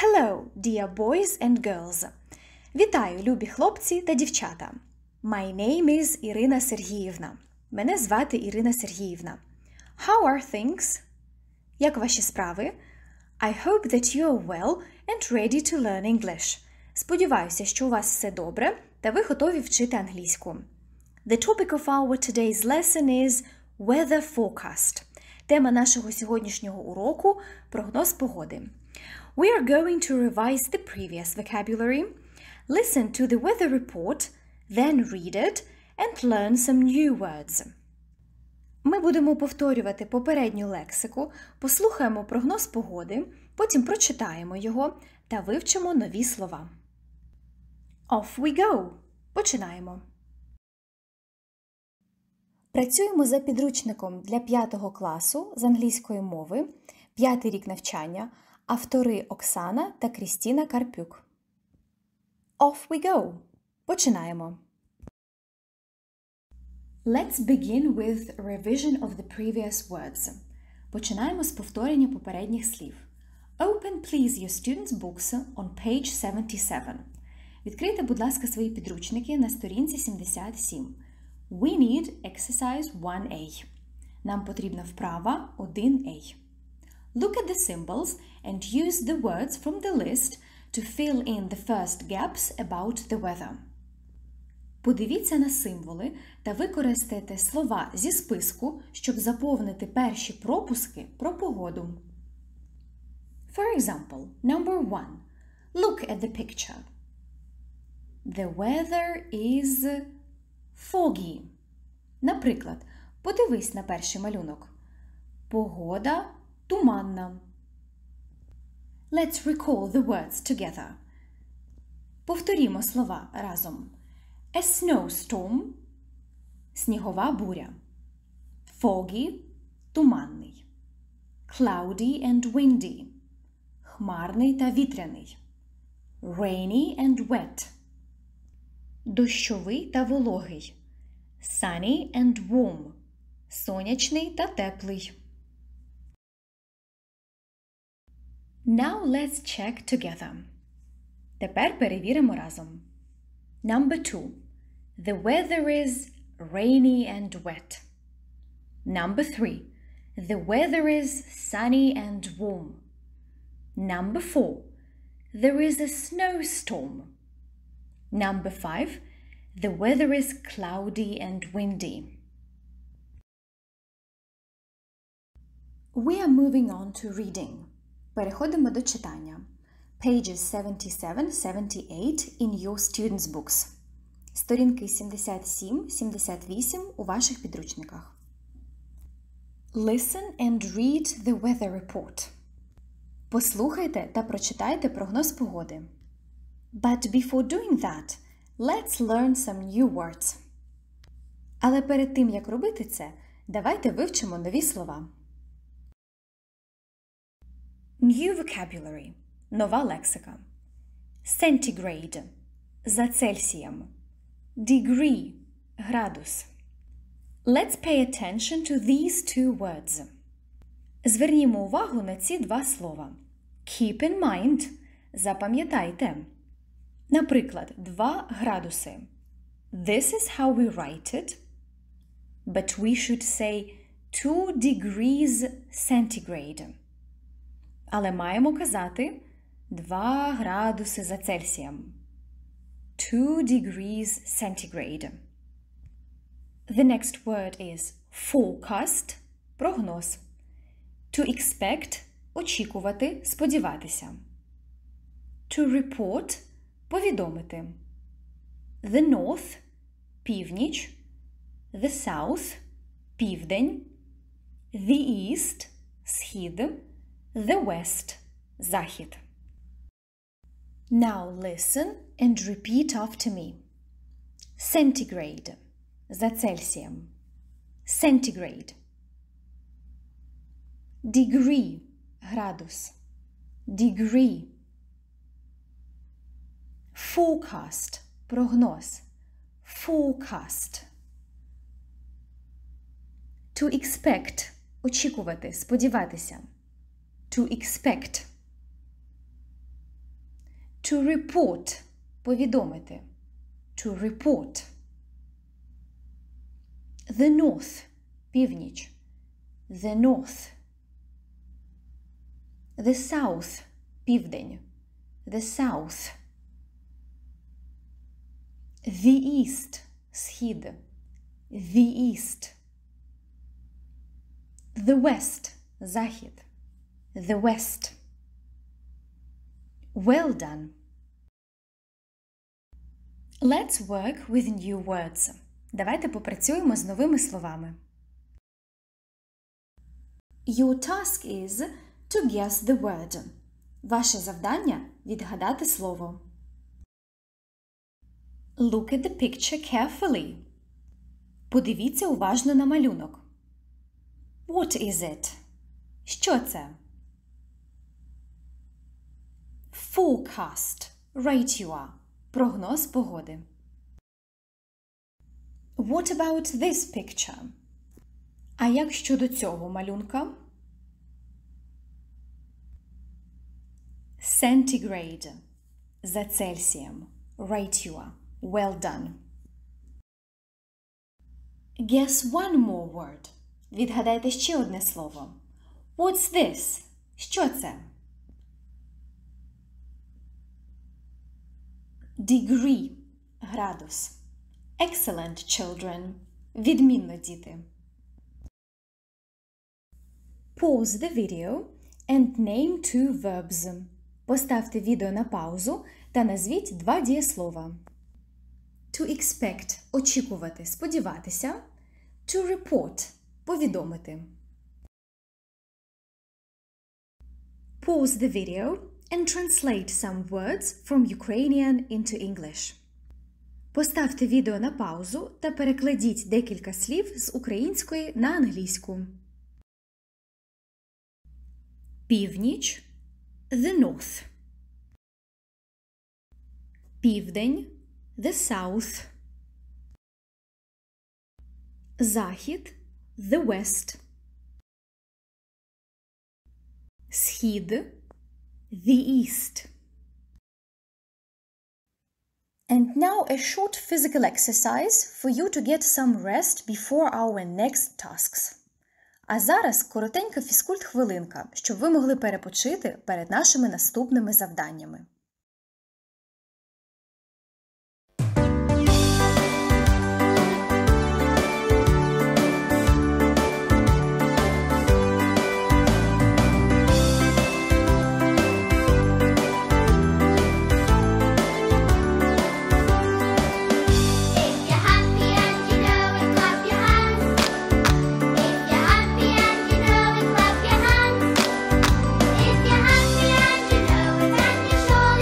Hello, dear boys and girls. Вітаю, любі хлопці та дівчата. My name is Ірина Сергіївна. Мене звати Ірина Сергіївна. How are things? Як ваші справи? I hope that you are well and ready to learn English. Сподіваюся, що у вас все добре та ви готові вчити англійську. The topic of our today's lesson is weather forecast. Тема нашого сьогоднішнього уроку – прогноз погоди. We are going to revise the previous vocabulary, listen to the weather report, then read it and learn some new words. Ми будемо повторювати попередню лексику, послухаємо прогноз погоди, потім прочитаємо його та вивчимо нові слова. Off we go! Починаємо! Працюємо за підручником для 5 класу з англійської мови, 5-й рік навчання, автори Оксана та Крістіна Карпюк. Off we go! Починаємо! Let's begin with revision of the previous words. Починаємо з повторення попередніх слів. Open, please, your students' books on page 77. Відкрийте, будь ласка, свої підручники на сторінці 77. We need exercise 1A. Нам потрібна вправа 1A. Look at the symbols and use the words from the list to fill in the first gaps about the weather. Подивіться на символи та використайте слова зі списку, щоб заповнити перші пропуски про погоду. For example, number 1. Look at the picture. The weather is foggy. Наприклад, подивись на перший малюнок. Погода туманна. Let's recall the words together. Повторімо слова разом. A snowstorm – снігова буря. Foggy – туманний. Cloudy and windy – хмарний та вітряний. Rainy and wet – дощовий та вологий. Sunny and warm – сонячний та теплий. Now let's check together. Тепер перевіримо разом. Number 2. The weather is rainy and wet. Number 3. The weather is sunny and warm. Number 4. There is a snowstorm. Number 5. The weather is cloudy and windy. We are moving on to reading. Переходимо до читання. Pages 77-78 in your students' books. Сторінки 77-78 у ваших підручниках. Listen and read the weather report. Послухайте та прочитайте прогноз погоди. But before doing that, let's learn some new words. Але перед тим, як робити це, давайте вивчимо нові слова. New vocabulary. Нова лексика. Centigrade. За Цельсієм. Degree. Градус. Let's pay attention to these two words. Звернімо увагу на ці два слова. Keep in mind. Запам'ятайте. Наприклад, 2 градуси. This is how we write it. But we should say 2 degrees centigrade. Але маємо казати 2 градуси за Цельсієм. 2 degrees centigrade. The next word is forecast – прогноз. To expect – очікувати, сподіватися. To report – повідомити. The north – північ. The south – південь. The east – схід. The west – захід. Now listen and repeat after me. Centigrade – за Цельсієм. Centigrade. Degree – градус. Degree. Forecast – прогноз. Forecast. To expect – очікувати, сподіватися. To expect. To report – повідомити. To report. The north – північ. The north. The south – південь. The south. The east – схід. The east. The west – захід. The west. Well done. Let's work with new words. Давайте попрацюємо з новими словами. Your task is to guess the word. Ваше завдання – відгадати слово. Look at the picture carefully. Подивіться уважно на малюнок. What is it? Що це? Forecast. Right you are. Прогноз погоди. What about this picture? А як щодо цього малюнка? Centigrade. За Цельсієм. Right you are. Well done. Guess one more word. Відгадайте ще одне слово. What's this? Що це? Degree. Градус. Excellent, children. Відмінно, діти. Pause the video and name two verbs. Поставте відео на паузу та назвіть два дієслова. To expect – очікувати, сподіватися. To report – повідомити. Pause the video and translate some words from Ukrainian into English. Поставте відео на паузу та перекладіть декілька слів з української на англійську. Північ – the north. Південь – the south. Захід – the west. Схід – the east. And now a short physical exercise for you to get some rest before our next tasks. А зараз коротенька фізкульт-хвилинка, щоб ви могли перепочити перед нашими наступними завданнями. If you're happy and you know it, clap your hands. If you're happy and you know it, and you're sure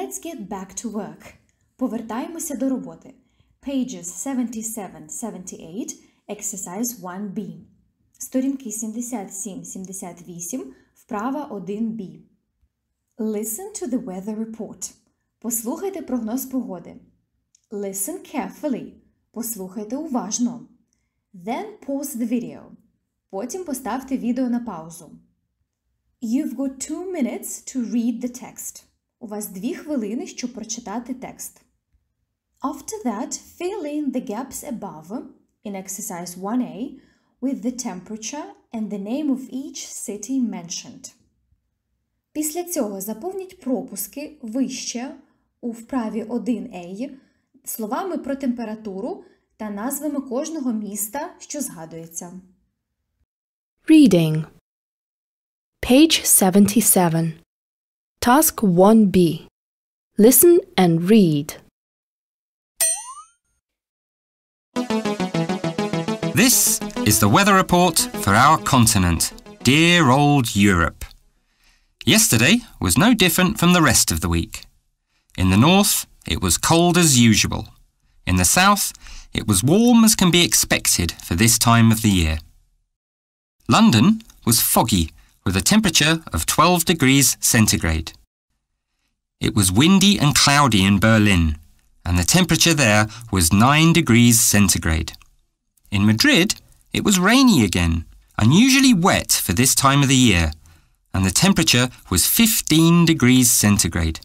Let's get back to work. Повертаємося до роботи. Pages 77-78, exercise 1b. Сторінки 77-78, вправа 1b. Listen to the weather report. Послухайте прогноз погоди. Listen carefully. Послухайте уважно. Then pause the video. Потім поставте відео на паузу. You've got 2 minutes to read the text. У вас 2 хвилини, щоб прочитати текст. After that, fill in the gaps above, in exercise 1a, with the temperature and the name of each city mentioned. Після цього заповніть пропуски вище у вправі 1a словами про температуру та назвами кожного міста, що згадується. Reading. Page 77. Task 1b. Listen and read. This is the weather report for our continent, dear old Europe. Yesterday was no different from the rest of the week. In the north, it was cold as usual. In the south, it was warm as can be expected for this time of the year. London was foggy, with a temperature of 12 degrees centigrade. It was windy and cloudy in Berlin, and the temperature there was 9 degrees centigrade. In Madrid, it was rainy again, unusually wet for this time of the year, and the temperature was 15 degrees centigrade.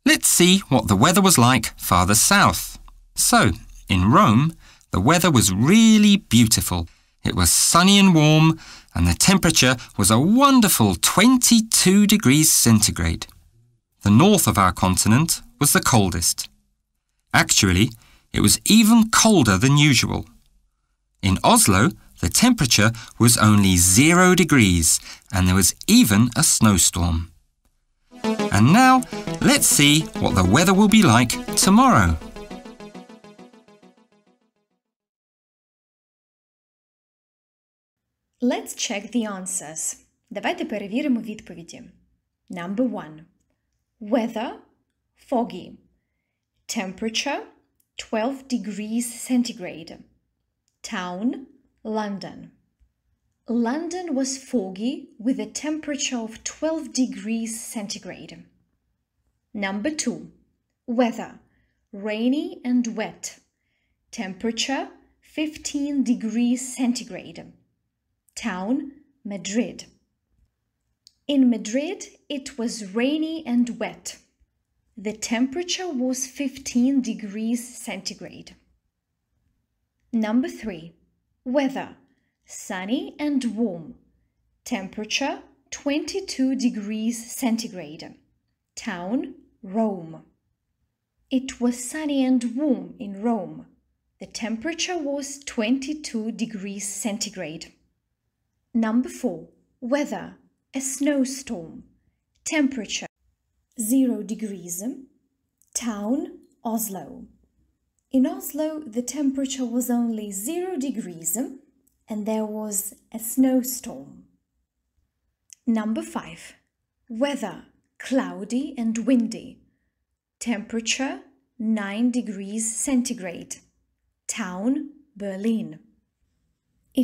Let's see what the weather was like farther south. So, in Rome, the weather was really beautiful. It was sunny and warm, and the temperature was a wonderful 22 degrees centigrade. The north of our continent was the coldest. Actually, it was even colder than usual. In Oslo, the temperature was only 0 degrees, and there was even a snowstorm. And now, let's see what the weather will be like tomorrow. Let's check the answers. Давайте перевіримо відповіді. Number 1. Weather, foggy. Temperature, 12 degrees centigrade. Town, London. London was foggy with a temperature of 12 degrees centigrade. Number 2. Weather, rainy and wet. Temperature, 15 degrees centigrade. Town, Madrid. In Madrid, it was rainy and wet. The temperature was 15 degrees centigrade. Number 3. Weather, sunny and warm. Temperature, 22 degrees centigrade. Town, Rome. It was sunny and warm in Rome. The temperature was 22 degrees centigrade. Number 4. Weather, a snowstorm. Temperature, 0 degrees. Town, Oslo. In Oslo, the temperature was only 0 degrees and there was a snowstorm. Number 5. Weather, cloudy and windy. Temperature, 9 degrees centigrade. Town, Berlin.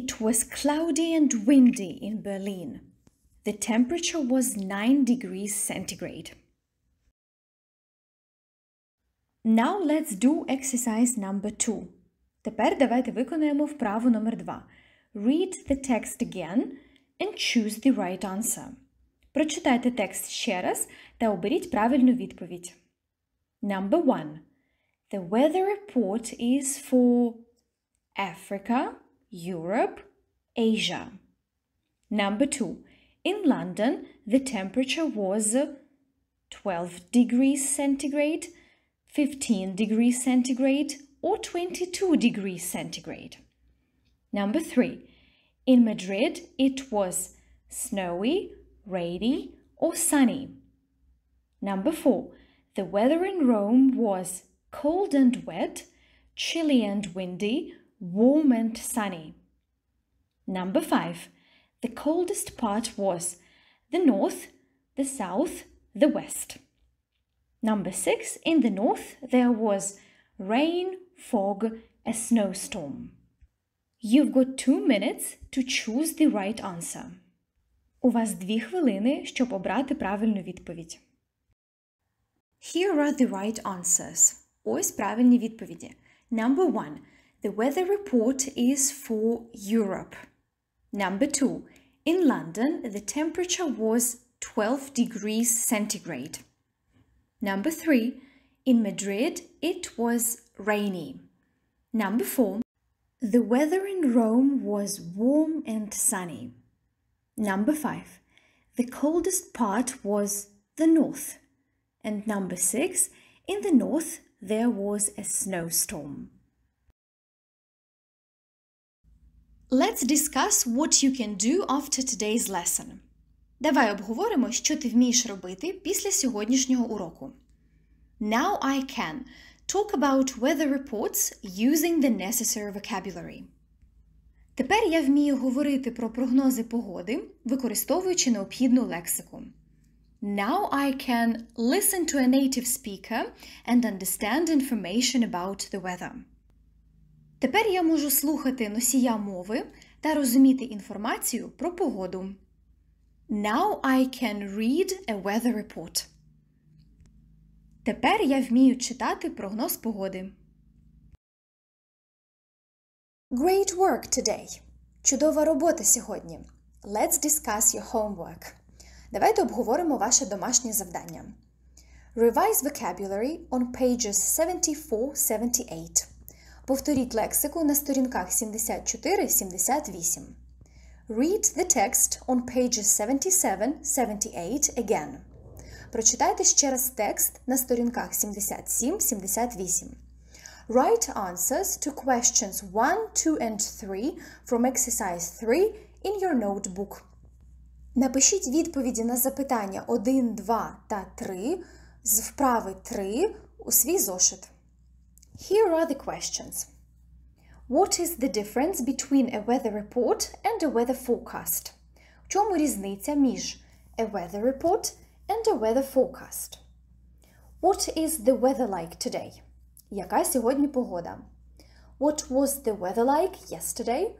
It was cloudy and windy in Berlin. The temperature was 9 degrees centigrade. Now let's do exercise number 2. Тепер давайте виконаємо вправу номер 2. Read the text again and choose the right answer. Прочитайте текст ще раз та оберіть правильну відповідь. Number 1. The weather report is for Africa, Europe, Asia. Number 2. In London, the temperature was 12 degrees centigrade, 15 degrees centigrade, or 22 degrees centigrade. Number 3. In Madrid, it was snowy, rainy, or sunny. Number 4. The weather in Rome was cold and wet, chilly and windy, warm and sunny. Number 5. The coldest part was the north, the south, the west. Number 6, in the north there was rain, fog, a snowstorm. You've got 2 minutes to choose the right answer. У вас 2 хвилини, щоб обрати правильну відповідь. Here are the right answers. Ось правильні відповіді. Number 1. The weather report is for Europe. Number 2. In London, the temperature was 12 degrees centigrade. Number 3. In Madrid, it was rainy. Number 4. The weather in Rome was warm and sunny. Number 5. The coldest part was the north. And number 6. In the north, there was a snowstorm. Let's discuss what you can do after today's lesson. Давай обговоримо, що ти вмієш робити після сьогоднішнього уроку. Now I can talk about weather reports using the necessary vocabulary. Тепер я вмію говорити про прогнози погоди, використовуючи необхідну лексику. Now I can listen to a native speaker and understand information about the weather. Тепер я можу слухати носія мови та розуміти інформацію про погоду. Now I can read a weather report. Тепер я вмію читати прогноз погоди. Great work today! Чудова робота сьогодні. Let's discuss your homework. Давайте обговоримо ваше домашнє завдання. Revise vocabulary on pages 74-78. Повторіть лексику на сторінках 74-78. Read the text on pages 77-78 again. Прочитайте ще раз текст на сторінках 77-78. Write answers to questions 1, 2 and 3 from exercise 3 in your notebook. Напишіть відповіді на запитання 1, 2 та 3 з вправи 3 у свій зошит. Here are the questions. What is the difference between a weather report and a weather forecast? В чому різниця між a weather report and a weather forecast? What is the weather like today? Яка сьогодні погода? What was the weather like yesterday,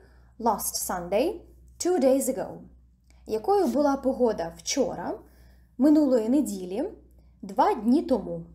last Sunday, 2 days ago? Якою була погода вчора, минулої неділі, 2 дні тому?